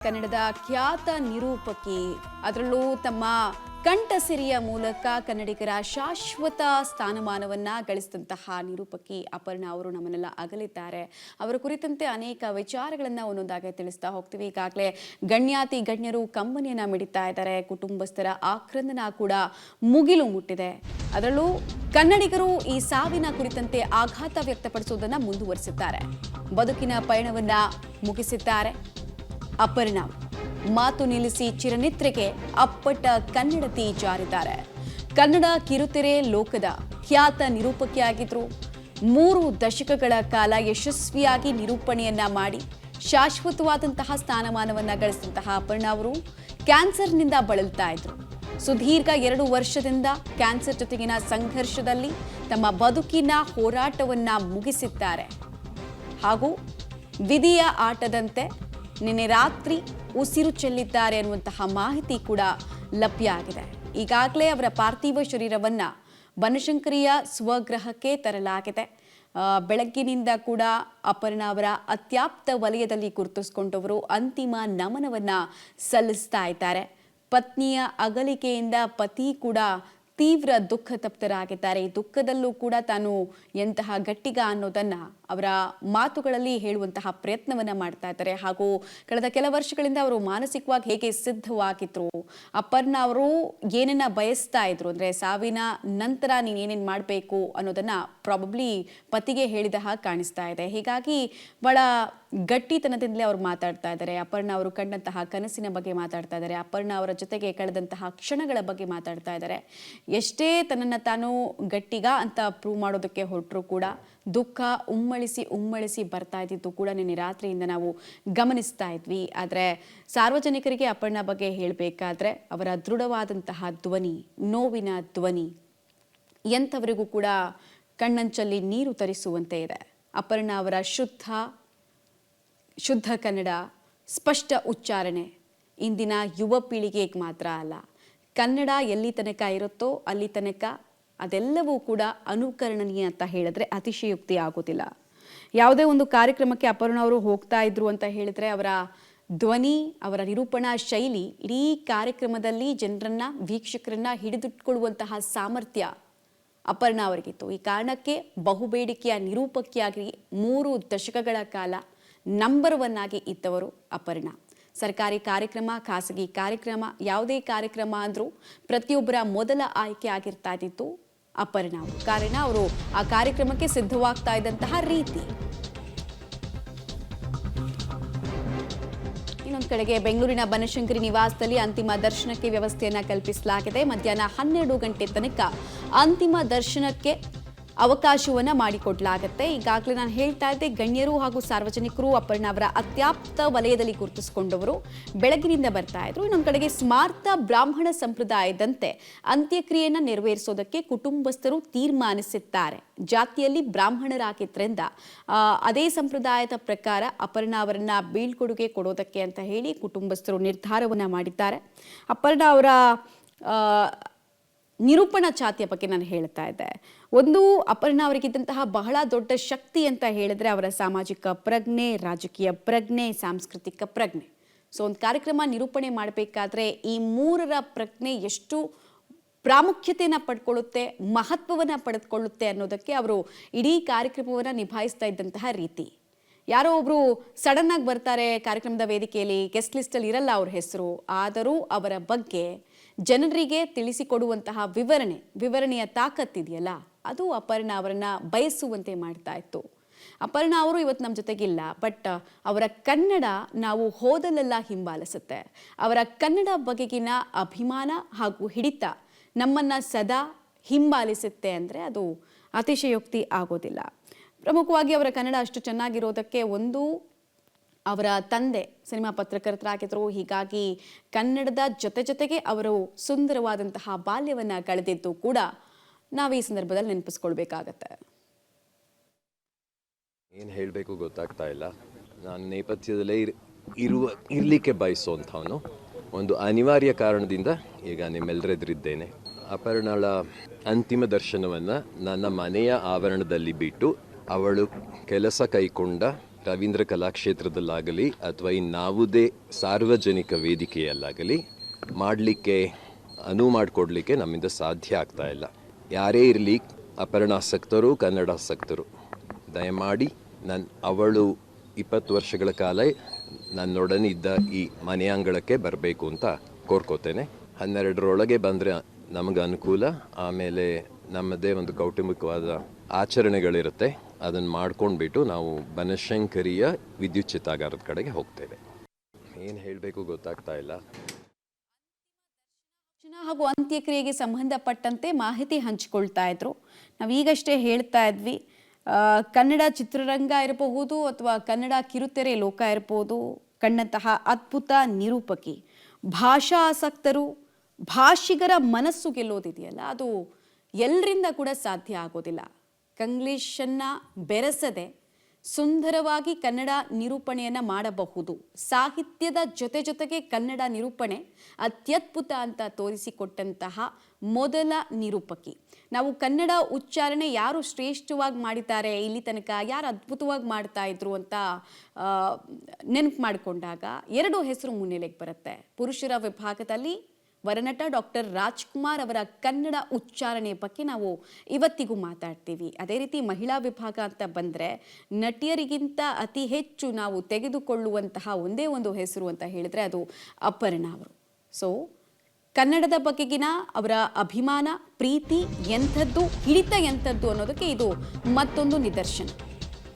ಕನ್ನಡದ ಖ್ಯಾತ ನಿರೂಪಕಿ, ಅದರಲ್ಲೂ ತಮ್ಮ ಕಂಠಸಿರಿಯ ಮೂಲಕ ಕನ್ನಡಿಗರ ಶಾಶ್ವತ ಸ್ಥಾನಮಾನವನ್ನ ಗಳಿಸಿದಂತಹ ನಿರೂಪಕಿ ಅಪರ್ಣಾ ಅವರು ನಮ್ಮನ್ನೆಲ್ಲ ಅಗಲಿದ್ದಾರೆ. ಅವರ ಕುರಿತಂತೆ ಅನೇಕ ವಿಚಾರಗಳನ್ನ ಒಂದೊಂದಾಗಿ ತಿಳಿಸ್ತಾ ಹೋಗ್ತೀವಿ. ಈಗಾಗಲೇ ಗಣ್ಯಾತಿ ಗಣ್ಯರು ಕಂಬನಿಯನ್ನ ಮಿಡಿತಾ ಇದ್ದಾರೆ. ಕುಟುಂಬಸ್ಥರ ಆಕ್ರಂದನ ಕೂಡ ಮುಗಿಲು ಮುಟ್ಟಿದೆ. ಅದರಲ್ಲೂ ಕನ್ನಡಿಗರು ಈ ಸಾವಿನ ಕುರಿತಂತೆ ಆಘಾತ ವ್ಯಕ್ತಪಡಿಸುವುದನ್ನ ಮುಂದುವರಿಸಿದ್ದಾರೆ. ಬದುಕಿನ ಪಯಣವನ್ನ ಮುಗಿಸಿದ್ದಾರೆ. ಅಪರ್ಣಾ ಮಾತು ನಿಲ್ಲಿಸಿ ಚಿರನಿದ್ರೆಗೆ ಅಪ್ಪಟ ಕನ್ನಡತಿ ಜಾರಿದ್ದಾರೆ. ಕನ್ನಡ ಕಿರುತೆರೆ ಲೋಕದ ಖ್ಯಾತ ನಿರೂಪಕಿಯಾಗಿದ್ರು. 3 ದಶಕಗಳ ಕಾಲ ಯಶಸ್ವಿಯಾಗಿ ನಿರೂಪಣೆಯನ್ನ ಮಾಡಿ ಶಾಶ್ವತವಾದಂತಹ ಸ್ಥಾನಮಾನವನ್ನ ಗಳಿಸಿದಂತಹ ಅಪರ್ಣಾ ಅವರು ಕ್ಯಾನ್ಸರ್ನಿಂದ ಬಳಲ್ತಾ ಇದ್ರು. ಸುದೀರ್ಘ 2 ವರ್ಷದಿಂದ ಕ್ಯಾನ್ಸರ್ ಜೊತೆಗಿನ ಸಂಘರ್ಷದಲ್ಲಿ ತಮ್ಮ ಬದುಕಿನ ಹೋರಾಟವನ್ನ ಮುಗಿಸಿದ್ದಾರೆ. ಹಾಗೂ ವಿಧಿಯ ಆಟದಂತೆ ನಿನ್ನೆ ರಾತ್ರಿ ಉಸಿರು ಚೆಲ್ಲಿದ್ದಾರೆ ಅನ್ನುವಂತಹ ಮಾಹಿತಿ ಕೂಡ ಲಭ್ಯ ಆಗಿದೆ. ಈಗಾಗಲೇ ಅವರ ಪಾರ್ಥಿವ ಶರೀರವನ್ನ ಬನಶಂಕರಿಯ ಸ್ವಗೃಹಕ್ಕೆ ತರಲಾಗಿದೆ. ಬೆಳಗ್ಗಿನಿಂದ ಕೂಡ ಅಪರ್ಣಾ ಅವರ ಅತ್ಯಾಪ್ತ ವಲಯದಲ್ಲಿ ಗುರುತಿಸಿಕೊಂಡವರು ಅಂತಿಮ ನಮನವನ್ನ ಸಲ್ಲಿಸ್ತಾ ಇದ್ದಾರೆ. ಪತ್ನಿಯ ಅಗಲಿಕೆಯಿಂದ ಪತಿ ಕೂಡ ತೀವ್ರ ದುಃಖ ತಪ್ತರಾಗಿದ್ದಾರೆ. ಈ ದುಃಖದಲ್ಲೂ ಕೂಡ ತಾನು ಎಂತಹ ಗಟ್ಟಿಗ ಅನ್ನೋದನ್ನ ಅವರ ಮಾತುಗಳಲ್ಲಿ ಹೇಳುವಂತಹ ಪ್ರಯತ್ನವನ್ನ ಮಾಡ್ತಾ ಇದ್ದಾರೆ. ಹಾಗೂ ಕಳೆದ ಕೆಲ ವರ್ಷಗಳಿಂದ ಅವರು ಮಾನಸಿಕವಾಗಿ ಹೇಗೆ ಸಿದ್ಧವಾಗಿದ್ರು, ಅಪರ್ಣಾ ಅವರು ಏನನ್ನ ಬಯಸ್ತಾ ಇದ್ರು, ಅಂದ್ರೆ ಸಾವಿನ ನಂತರ ನೀನೇನೇನು ಮಾಡಬೇಕು ಅನ್ನೋದನ್ನ ಪ್ರಾಬಬ್ಲಿ ಪತಿಗೆ ಹೇಳಿದ ಹಾಗೆ ಕಾಣಿಸ್ತಾ ಇದೆ. ಹೀಗಾಗಿ ಬಹಳ ಗಟ್ಟಿತನದಿಂದಲೇ ಅವರು ಮಾತಾಡ್ತಾ ಇದ್ದಾರೆ. ಅಪರ್ಣಾ ಅವರು ಕಂಡಂತಹ ಕನಸಿನ ಬಗ್ಗೆ ಮಾತಾಡ್ತಾ ಇದ್ದಾರೆ. ಅಪರ್ಣಾ ಅವರ ಜೊತೆಗೆ ಕಳೆದಂತಹ ಕ್ಷಣಗಳ ಬಗ್ಗೆ ಮಾತಾಡ್ತಾ ಇದ್ದಾರೆ. ಎಷ್ಟೇ ತನ್ನನ್ನು ತಾನು ಗಟ್ಟಿಗ ಅಂತ ಪ್ರೂವ್ ಮಾಡೋದಕ್ಕೆ ಹೊರಟರು ಕೂಡ ದುಃಖ ಉಮ್ಮಳಿಸಿ ಬರ್ತಾ ಇದ್ದಿದ್ದು ಕೂಡ ನಿನ್ನೆ ರಾತ್ರಿಯಿಂದ ನಾವು ಗಮನಿಸ್ತಾ ಇದ್ವಿ. ಆದರೆ ಸಾರ್ವಜನಿಕರಿಗೆ ಅಪರ್ಣಾ ಬಗ್ಗೆ ಹೇಳಬೇಕಾದ್ರೆ ಅವರ ದೃಢವಾದಂತಹ ಧ್ವನಿ, ನೋವಿನ ಧ್ವನಿ ಎಂಥವರಿಗೂ ಕೂಡ ಕಣ್ಣಂಚಲ್ಲಿ ನೀರು ತರಿಸುವಂತೆ ಇದೆ. ಅಪರ್ಣಾ ಅವರ ಶುದ್ಧ ಕನ್ನಡ, ಸ್ಪಷ್ಟ ಉಚ್ಚಾರಣೆ ಇಂದಿನ ಯುವ ಪೀಳಿಗೆಗೆ ಮಾತ್ರ ಅಲ್ಲ, ಕನ್ನಡ ಎಲ್ಲಿ ತನಕ ಇರುತ್ತೋ ಅಲ್ಲಿ ತನಕ ಅದೆಲ್ಲವೂ ಕೂಡ ಅನುಕರಣೀಯ ಅಂತ ಹೇಳಿದ್ರೆ ಅತಿಶಯೋಕ್ತಿ ಆಗೋದಿಲ್ಲ. ಯಾವುದೇ ಒಂದು ಕಾರ್ಯಕ್ರಮಕ್ಕೆ ಅಪರ್ಣಾ ಅವರು ಹೋಗ್ತಾ ಇದ್ರು ಅಂತ ಹೇಳಿದ್ರೆ ಅವರ ಧ್ವನಿ, ಅವರ ನಿರೂಪಣಾ ಶೈಲಿ ಇಡೀ ಕಾರ್ಯಕ್ರಮದಲ್ಲಿ ಜನರನ್ನ, ವೀಕ್ಷಕರನ್ನ ಹಿಡಿದಿಟ್ಕೊಳ್ಳುವಂತಹ ಸಾಮರ್ಥ್ಯ ಅಪರ್ಣಾ ಅವರಿಗಿತ್ತು. ಈ ಕಾರಣಕ್ಕೆ ಬಹುಬೇಡಿಕೆಯ ನಿರೂಪಕಿಯಾಗಿ 3 ದಶಕಗಳ ಕಾಲ ನಂಬರ್ 1 ಆಗಿ ಇದ್ದವರು ಅಪರ್ಣಾ. ಸರ್ಕಾರಿ ಕಾರ್ಯಕ್ರಮ, ಖಾಸಗಿ ಕಾರ್ಯಕ್ರಮ, ಯಾವುದೇ ಕಾರ್ಯಕ್ರಮ ಅಂದ್ರೂ ಪ್ರತಿಯೊಬ್ಬರ ಮೊದಲ ಆಯ್ಕೆ ಆಗಿರ್ತಾ ಇದ್ದಿತ್ತು ಅಪರ್ಣಾ. ಕಾರಣ ಅವರು ಆ ಕಾರ್ಯಕ್ರಮಕ್ಕೆ ಸಿದ್ಧವಾಗ್ತಾ ಇದ್ದಂತಹ ರೀತಿ. ಇನ್ನೊಂದು ಕಡೆಗೆ ಬೆಂಗಳೂರಿನ ಬನಶಂಕರಿ ನಿವಾಸದಲ್ಲಿ ಅಂತಿಮ ದರ್ಶನಕ್ಕೆ ವ್ಯವಸ್ಥೆಯನ್ನ ಕಲ್ಪಿಸಲಾಗಿದೆ. ಮಧ್ಯಾಹ್ನ 12 ಗಂಟೆ ತನಕ ಅಂತಿಮ ದರ್ಶನಕ್ಕೆ ಅವಕಾಶವನ್ನ ಮಾಡಿಕೊಡ್ಲಾಗತ್ತೆ. ಈಗಾಗಲೇ ನಾನು ಹೇಳ್ತಾ ಇದ್ದೆ, ಗಣ್ಯರು ಹಾಗೂ ಸಾರ್ವಜನಿಕರು ಅಪರ್ಣಾ ಅವರ ಅತ್ಯಾಪ್ತ ವಲಯದಲ್ಲಿ ಗುರುತಿಸಿಕೊಂಡವರು ಬೆಳಗಿನಿಂದ ಬರ್ತಾ ಇದ್ರು. ಇನ್ನೊಂದು ಕಡೆಗೆ ಸ್ಮಾರ್ತ ಬ್ರಾಹ್ಮಣ ಸಂಪ್ರದಾಯದಂತೆ ಅಂತ್ಯಕ್ರಿಯೆಯನ್ನ ನೆರವೇರಿಸೋದಕ್ಕೆ ಕುಟುಂಬಸ್ಥರು ತೀರ್ಮಾನಿಸಿದ್ದಾರೆ. ಜಾತಿಯಲ್ಲಿ ಬ್ರಾಹ್ಮಣರಾಗಿದ್ದರಿಂದ ಅದೇ ಸಂಪ್ರದಾಯದ ಪ್ರಕಾರ ಅಪರ್ಣಾ ಅವರನ್ನ ಬೀಳ್ಕೊಡುಗೆ ಕೊಡೋದಕ್ಕೆ ಅಂತ ಹೇಳಿ ಕುಟುಂಬಸ್ಥರು ನಿರ್ಧಾರವನ್ನ ಮಾಡಿದ್ದಾರೆ. ಅಪರ್ಣಾ ಅವರ ನಿರೂಪಣಾ ಚಾತಿಯ ಬಗ್ಗೆ ನಾನು ಹೇಳ್ತಾ ಇದ್ದೆ. ಒಂದು, ಅಪರ್ಣಾ ಅವರಿಗಿದ್ದಂತಹ ಬಹಳ ದೊಡ್ಡ ಶಕ್ತಿ ಅಂತ ಹೇಳಿದ್ರೆ ಅವರ ಸಾಮಾಜಿಕ ಪ್ರಜ್ಞೆ, ರಾಜಕೀಯ ಪ್ರಜ್ಞೆ, ಸಾಂಸ್ಕೃತಿಕ ಪ್ರಜ್ಞೆ. ಸೊ ಒಂದು ಕಾರ್ಯಕ್ರಮ ನಿರೂಪಣೆ ಮಾಡಬೇಕಾದ್ರೆ ಈ 3ರ ಪ್ರಜ್ಞೆ ಎಷ್ಟು ಪ್ರಾಮುಖ್ಯತೆಯನ್ನು ಪಡ್ಕೊಳ್ಳುತ್ತೆ, ಮಹತ್ವವನ್ನು ಪಡೆದುಕೊಳ್ಳುತ್ತೆ ಅನ್ನೋದಕ್ಕೆ ಅವರು ಇಡೀ ಕಾರ್ಯಕ್ರಮವನ್ನು ನಿಭಾಯಿಸ್ತಾ ಇದ್ದಂತಹ ರೀತಿ. ಯಾರೋ ಒಬ್ರು ಸಡನ್ ಆಗಿ ಬರ್ತಾರೆ ಕಾರ್ಯಕ್ರಮದ ವೇದಿಕೆಯಲ್ಲಿ, ಗೆಸ್ಟ್ ಲಿಸ್ಟಲ್ಲಿ ಇರಲ್ಲ ಅವ್ರ ಹೆಸರು, ಆದರೂ ಅವರ ಬಗ್ಗೆ ಜನರಿಗೆ ತಿಳಿಸಿಕೊಡುವಂತಹ ವಿವರಣೆಯ ತಾಕತ್ತಿದೆಯಲ್ಲ, ಅದು ಅಪರ್ಣಾ ಅವರನ್ನ ಬಯಸುವಂತೆ ಮಾಡ್ತಾ ಇತ್ತು. ಅಪರ್ಣಾ ಅವರು ಇವತ್ತು ನಮ್ಮ ಜೊತೆಗಿಲ್ಲ, ಬಟ್ ಅವರ ಕನ್ನಡ ನಾವು ಹೋದಲ್ಲೆಲ್ಲ ಹಿಂಬಾಲಿಸುತ್ತೆ. ಅವರ ಕನ್ನಡ ಬಗೆಗಿನ ಅಭಿಮಾನ ಹಾಗೂ ಹಿಡಿತ ನಮ್ಮನ್ನ ಸದಾ ಹಿಂಬಾಲಿಸುತ್ತೆ ಅಂದರೆ ಅದು ಅತಿಶಯೋಕ್ತಿ ಆಗೋದಿಲ್ಲ. ಪ್ರಮುಖವಾಗಿ ಅವರ ಕನ್ನಡ ಅಷ್ಟು ಚೆನ್ನಾಗಿರೋದಕ್ಕೆ ಒಂದು, ಅವರ ತಂದೆ ಸಿನಿಮಾ ಪತ್ರಕರ್ತರಾಗಿದ್ದರು. ಹೀಗಾಗಿ ಕನ್ನಡದ ಜೊತೆಗೆ ಅವರು ಸುಂದರವಾದಂತಹ ಬಾಲ್ಯವನ್ನ ಕಳೆದಿದ್ದು ಕೂಡ ನಾವು ಈ ಸಂದರ್ಭದಲ್ಲಿ ನೆನಪಿಸ್ಕೊಳ್ಬೇಕಾಗತ್ತೆ. ಏನು ಹೇಳಬೇಕು ಗೊತ್ತಾಗ್ತಾ ಇಲ್ಲ. ನಾನು ನೇಪಥ್ಯದಲ್ಲೇ ಇರಲಿಕ್ಕೆ ಬಯಸುವಂಥವನು. ಒಂದು ಅನಿವಾರ್ಯ ಕಾರಣದಿಂದ ಈಗ ನಿಮ್ಮೆಲ್ಲರೆದುರಿದ್ದೇನೆ. ಅಪರ್ಣಾಳ ಅಂತಿಮ ದರ್ಶನವನ್ನು ನನ್ನ ಮನೆಯ ಆವರಣದಲ್ಲಿ ಬಿಟ್ಟು ಅವಳು ಕೆಲಸ ಕೈಕೊಂಡ ರವೀಂದ್ರ ಕಲಾಕ್ಷೇತ್ರದಲ್ಲಾಗಲಿ ಅಥವಾ ಇನ್ನಾವುದೇ ಸಾರ್ವಜನಿಕ ವೇದಿಕೆಯಲ್ಲಾಗಲಿ ಮಾಡಲಿಕ್ಕೆ ಅನುವು ಮಾಡಿಕೊಡ್ಲಿಕ್ಕೆ ನಮ್ಮಿಂದ ಸಾಧ್ಯ ಆಗ್ತಾ ಇಲ್ಲ. ಯಾರೇ ಇರಲಿ, ಅಪರ್ಣಾಸಕ್ತರು, ಕನ್ನಡಾಸಕ್ತರು, ದಯಮಾಡಿ ಅವಳು 20 ವರ್ಷಗಳ ಕಾಲ ನನ್ನೊಡನೆ ಇದ್ದ ಈ ಮನೆ ಅಂಗಳಕ್ಕೆ ಬರಬೇಕು ಅಂತ ಕೋರ್ಕೋತೇನೆ. 12ರೊಳಗೆ ಬಂದರೆ ನಮಗೆ ಅನುಕೂಲ. ಆಮೇಲೆ ನಮ್ಮದೇ ಒಂದು ಕೌಟುಂಬಿಕವಾದ ಆಚರಣೆಗಳಿರುತ್ತೆ, ಅದನ್ನು ಮಾಡ್ಕೊಂಡ್ಬಿಟ್ಟು ನಾವು ಬನಶಂಕರಿಯ ವಿದ್ಯುತ್ ಚಿತಾಗಾರದ ಕಡೆಗೆ ಹೋಗ್ತೇವೆ. ಏನು ಹೇಳಬೇಕು ಗೊತ್ತಾಗ್ತಾ ಇಲ್ಲ. ಹಾಗೂ ಅಂತ್ಯಕ್ರಿಯೆಗೆ ಸಂಬಂಧಪಟ್ಟಂತೆ ಮಾಹಿತಿ ಹಂಚಿಕೊಳ್ತಾ ಇದ್ರು. ನಾವೀಗಷ್ಟೇ ಹೇಳ್ತಾ ಇದ್ವಿ, ಕನ್ನಡ ಚಿತ್ರರಂಗ ಇರಬಹುದು ಅಥವಾ ಕನ್ನಡ ಕಿರುತೆರೆ ಲೋಕ ಇರಬಹುದು, ಕಂಡಂತಹ ಅದ್ಭುತ ನಿರೂಪಕಿ. ಭಾಷಾ ಆಸಕ್ತರು, ಭಾಷಿಗರ ಮನಸ್ಸು ಗೆಲ್ಲೋದಿದೆಯಲ್ಲ, ಅದು ಎಲ್ಲರಿಂದ ಕೂಡ ಸಾಧ್ಯ ಆಗೋದಿಲ್ಲ. ಕಂಗ್ಲೀಷನ್ನು ಬೆರೆಸದೆ ಸುಂದರವಾಗಿ ಕನ್ನಡ ನಿರೂಪಣೆಯನ್ನು ಮಾಡಬಹುದು. ಸಾಹಿತ್ಯದ ಜೊತೆಗೆ ಕನ್ನಡ ನಿರೂಪಣೆ ಅತ್ಯದ್ಭುತ ಅಂತ ತೋರಿಸಿಕೊಟ್ಟಂತಹ ಮೊದಲ ನಿರೂಪಕಿ. ನಾವು ಕನ್ನಡ ಉಚ್ಚಾರಣೆ ಯಾರು ಶ್ರೇಷ್ಠವಾಗಿ ಮಾಡಿದ್ದಾರೆ ಇಲ್ಲಿ ತನಕ, ಯಾರು ಅದ್ಭುತವಾಗಿ ಮಾಡ್ತಾ ಇದ್ರು ಅಂತ ನೆನಪು ಮಾಡಿಕೊಂಡಾಗ 2 ಹೆಸರು ಮುನ್ನೆಲೆಗೆ ಬರುತ್ತೆ. ಪುರುಷರ ವಿಭಾಗದಲ್ಲಿ ವರನಟ ಡಾಕ್ಟರ್ ರಾಜ್ಕುಮಾರ್ ಅವರ ಕನ್ನಡ ಉಚ್ಚಾರಣೆ ಬಗ್ಗೆ ನಾವು ಇವತ್ತಿಗೂ ಮಾತಾಡ್ತೀವಿ. ಅದೇ ರೀತಿ ಮಹಿಳಾ ವಿಭಾಗ ಅಂತ ಬಂದರೆ ನಟಿಯರಿಗಿಂತ ಅತಿ ಹೆಚ್ಚು ನಾವು ತೆಗೆದುಕೊಳ್ಳುವಂತಹ ಒಂದೇ ಒಂದು ಹೆಸರು ಅಂತ ಹೇಳಿದ್ರೆ ಅದು ಅಪರ್ಣಾ ಅವರು. ಸೊ ಕನ್ನಡದ ಬಗೆಗಿನ ಅವರ ಅಭಿಮಾನ, ಪ್ರೀತಿ ಎಂಥದ್ದು, ಹಿಡಿತ ಎಂಥದ್ದು ಅನ್ನೋದಕ್ಕೆ ಇದು ಮತ್ತೊಂದು ನಿದರ್ಶನ.